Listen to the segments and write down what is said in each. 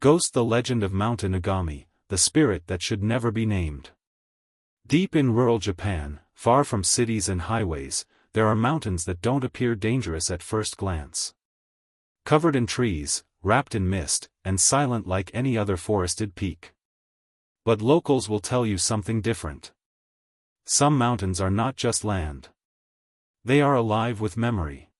Ghost, the legend of Mount Inugami, the spirit that should never be named. Deep in rural Japan, far from cities and highways, there are mountains that don't appear dangerous at first glance. Covered in trees, wrapped in mist, and silent like any other forested peak. But locals will tell you something different. Some mountains are not just land. They are alive with memory.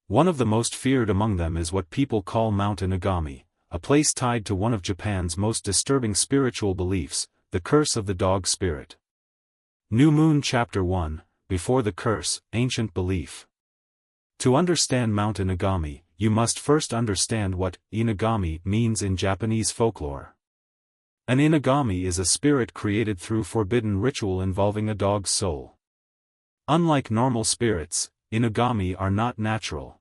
One of the most feared among them is what people call Mount Inugami, a place tied to one of Japan's most disturbing spiritual beliefs, the curse of the dog spirit. New Moon Chapter 1, Before the Curse, Ancient Belief. To understand Mount Inugami, you must first understand what Inugami means in Japanese folklore. An Inugami is a spirit created through forbidden ritual involving a dog's soul. Unlike normal spirits, Inugami are not natural.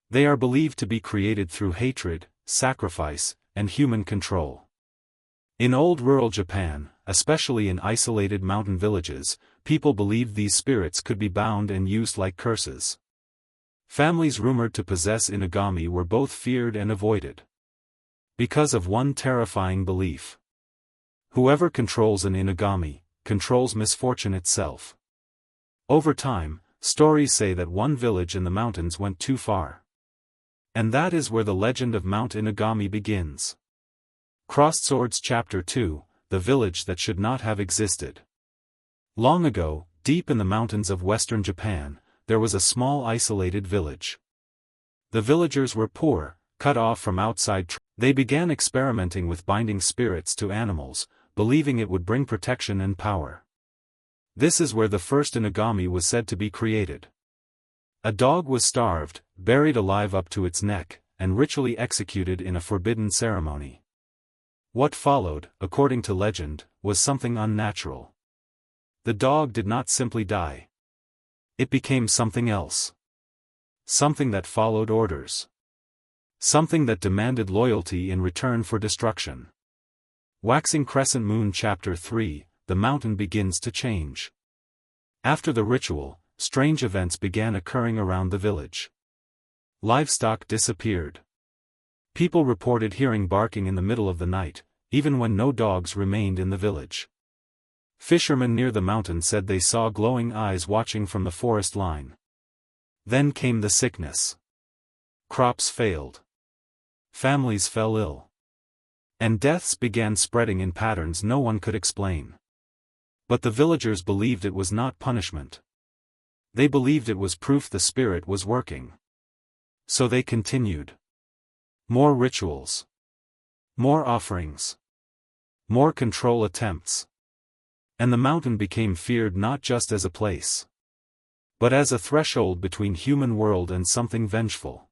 They are believed to be created through hatred, sacrifice, and human control. In old rural Japan, especially in isolated mountain villages, people believed these spirits could be bound and used like curses. Families rumored to possess Inugami were both feared and avoided. Because of one terrifying belief. Whoever controls an Inugami, controls misfortune itself. Over time, stories say that one village in the mountains went too far. And that is where the legend of Mount Inugami begins. Crossed Swords Chapter 2, The Village That Should Not Have Existed. Long ago, deep in the mountains of western Japan, there was a small isolated village. The villagers were poor, cut off from outside. They began experimenting with binding spirits to animals, believing it would bring protection and power. This is where the first Inugami was said to be created. A dog was starved, buried alive up to its neck, and ritually executed in a forbidden ceremony. What followed, according to legend, was something unnatural. The dog did not simply die. It became something else. Something that followed orders. Something that demanded loyalty in return for destruction. Waxing Crescent Moon Chapter 3, The mountain begins to change. After the ritual, strange events began occurring around the village. Livestock disappeared. People reported hearing barking in the middle of the night, even when no dogs remained in the village. Fishermen near the mountain said they saw glowing eyes watching from the forest line. Then came the sickness. Crops failed. Families fell ill. And deaths began spreading in patterns no one could explain. But the villagers believed it was not punishment. They believed it was proof the spirit was working. So they continued. More rituals. More offerings. More control attempts. And the mountain became feared not just as a place, but as a threshold between human world and something vengeful.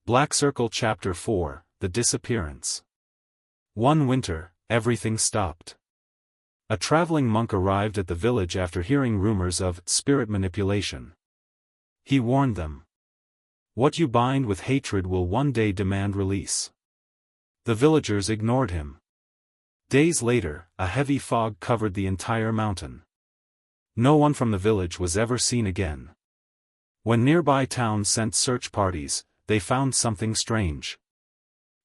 Black Circle Chapter 4, The Disappearance. One winter, everything stopped. A traveling monk arrived at the village after hearing rumors of spirit manipulation. He warned them. What you bind with hatred will one day demand release. The villagers ignored him. Days later, a heavy fog covered the entire mountain. No one from the village was ever seen again. When nearby towns sent search parties, they found something strange.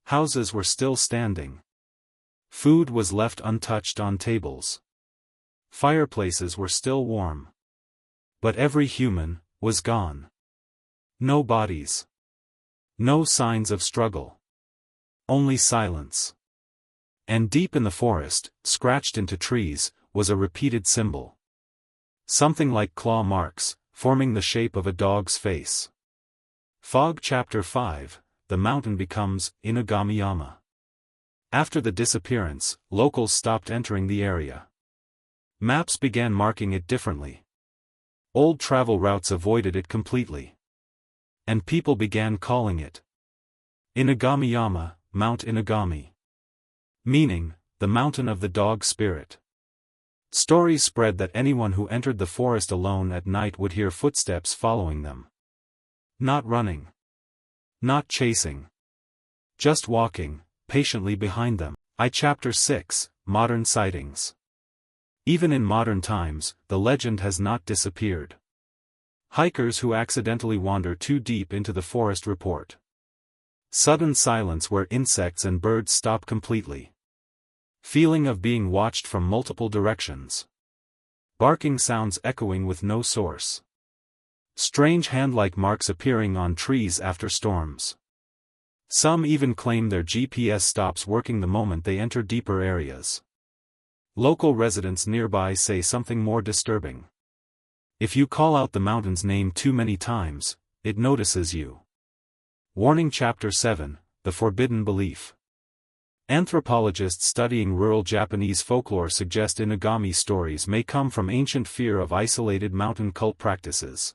Houses were still standing. Food was left untouched on tables. Fireplaces were still warm. But every human was gone. No bodies. No signs of struggle. Only silence. And deep in the forest, scratched into trees, was a repeated symbol. Something like claw marks, forming the shape of a dog's face. Fog Chapter 5, The mountain becomes Inugami-yama. After the disappearance, locals stopped entering the area. Maps began marking it differently. Old travel routes avoided it completely. And people began calling it Inugami-yama, Mount Inugami. Meaning, the mountain of the dog spirit. Stories spread that anyone who entered the forest alone at night would hear footsteps following them. Not running. Not chasing. Just walking, patiently behind them. Chapter 6, Modern Sightings. Even in modern times, the legend has not disappeared. Hikers who accidentally wander too deep into the forest report sudden silence where insects and birds stop completely. Feeling of being watched from multiple directions. Barking sounds echoing with no source. Strange hand-like marks appearing on trees after storms. Some even claim their GPS stops working the moment they enter deeper areas. Local residents nearby say something more disturbing. If you call out the mountain's name too many times, it notices you. Warning. Chapter 7, The Forbidden Belief. Anthropologists studying rural Japanese folklore suggest Inugami stories may come from ancient fear of isolated mountain cult practices.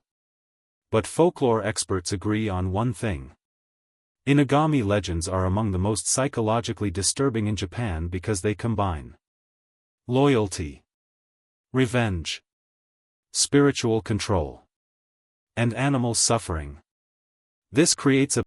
But folklore experts agree on one thing. Inugami legends are among the most psychologically disturbing in Japan because they combine loyalty, revenge, spiritual control, and animal suffering. This creates a